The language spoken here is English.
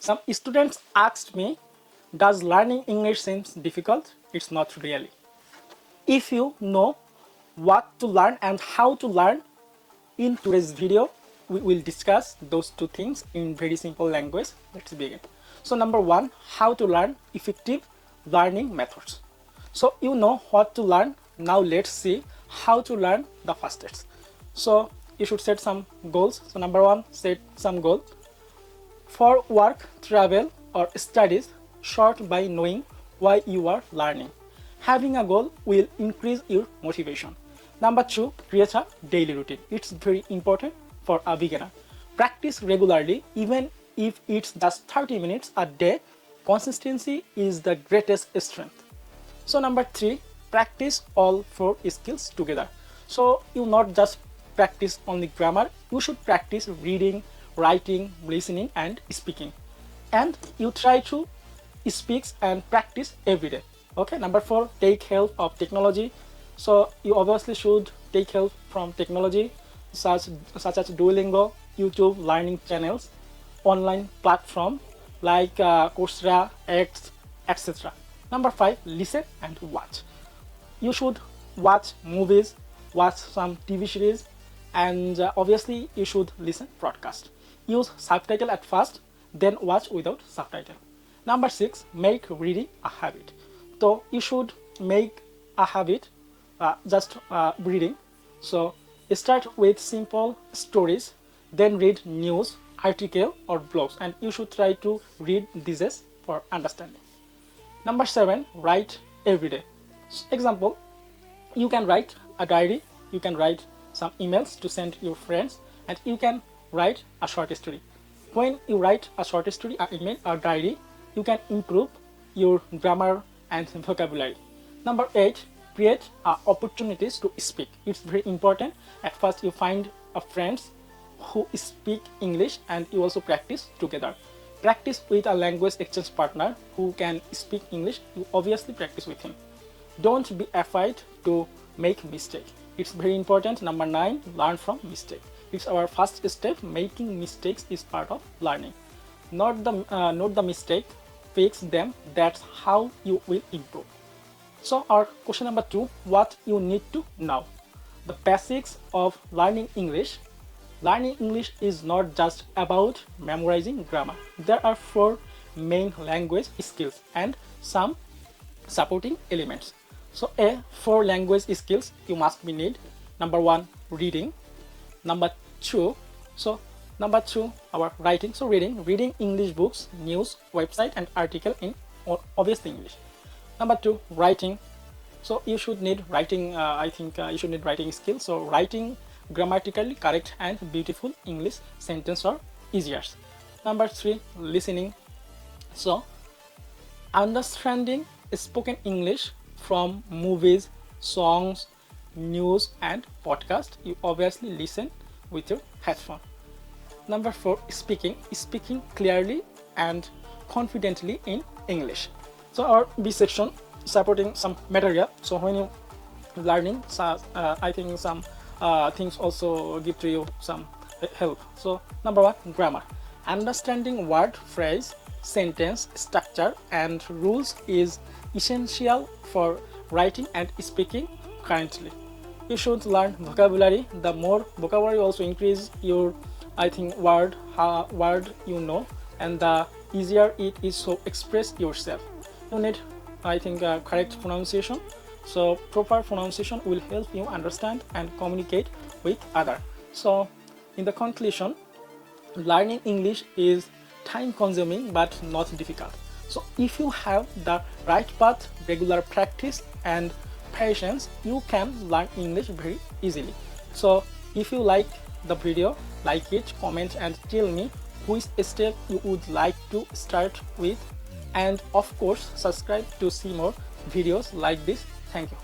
Some students asked me, does learning English seems difficult? It's not really. If you know what to learn and how to learn, in today's video, we will discuss those two things in very simple language. Let's begin. So number one, how to learn effective learning methods. So you know what to learn. Now let's see how to learn the fastest. So you should set some goals. So number one, set some goal. For work, travel, or studies, start by knowing why you are learning. Having a goal will increase your motivation. Number two, create a daily routine. It's very important for a beginner. Practice regularly, even if it's just 30 minutes a day. Consistency is the greatest strength. So number three, practice all four skills together. So you not just practice only grammar, you should practice reading, writing, listening, and speaking. And you try to speak and practice every day. Okay, number four, take help of technology. So you obviously should take help from technology such as Duolingo, YouTube learning channels, online platform like Coursera, X, etc. Number five, listen and watch. You should watch movies, watch some TV series, and obviously you should listen broadcast. Use subtitle at first, then watch without subtitle. Number six, make reading a habit. So you should make a habit just reading. So start with simple stories, then read news, article or blogs, and you should try to read these for understanding. Number seven, write every day. Example, you can write a diary, you can write some emails to send your friends, and you can write a short story. When you write a short story, an email or diary, you can improve your grammar and vocabulary. Number eight, create opportunities to speak. It's very important. At first you find a friends who speak English and you also practice together. Practice with a language exchange partner who can speak English. You obviously practice with him. Don't be afraid to make mistake. It's very important. Number nine, learn from mistake. It's our first step. Making mistakes is part of learning. Note the mistake, fix them. That's how you will improve. So our question number two, what you need to know. The basics of learning English. Learning English is not just about memorizing grammar. There are four main language skills and some supporting elements. So four language skills you must be need. Number one, reading. Number two, our writing. So reading English books, news, website, and article in obviously English. Number two, writing. So you should need writing. You should need writing skills. So writing grammatically correct and beautiful English sentence or easier. Number three, listening. So understanding spoken English from movies, songs, news, and podcast. You obviously listen with your headphone. Number four, speaking clearly and confidently in English. So our B section, supporting some material. So when you learning, I think some things also give to you some help. So number one, grammar. Understanding word, phrase, sentence, structure, and rules is essential for writing and speaking currently. You should learn vocabulary. The more vocabulary also increase your word you know, and the easier it is to express yourself. You need correct pronunciation. So proper pronunciation will help you understand and communicate with others. So in the conclusion, learning English is time consuming but not difficult. So if you have the right path, regular practice, and patience, you can learn English very easily. So if you like the video, like it, comment, and tell me which step you would like to start with, and of course subscribe to see more videos like this. Thank you.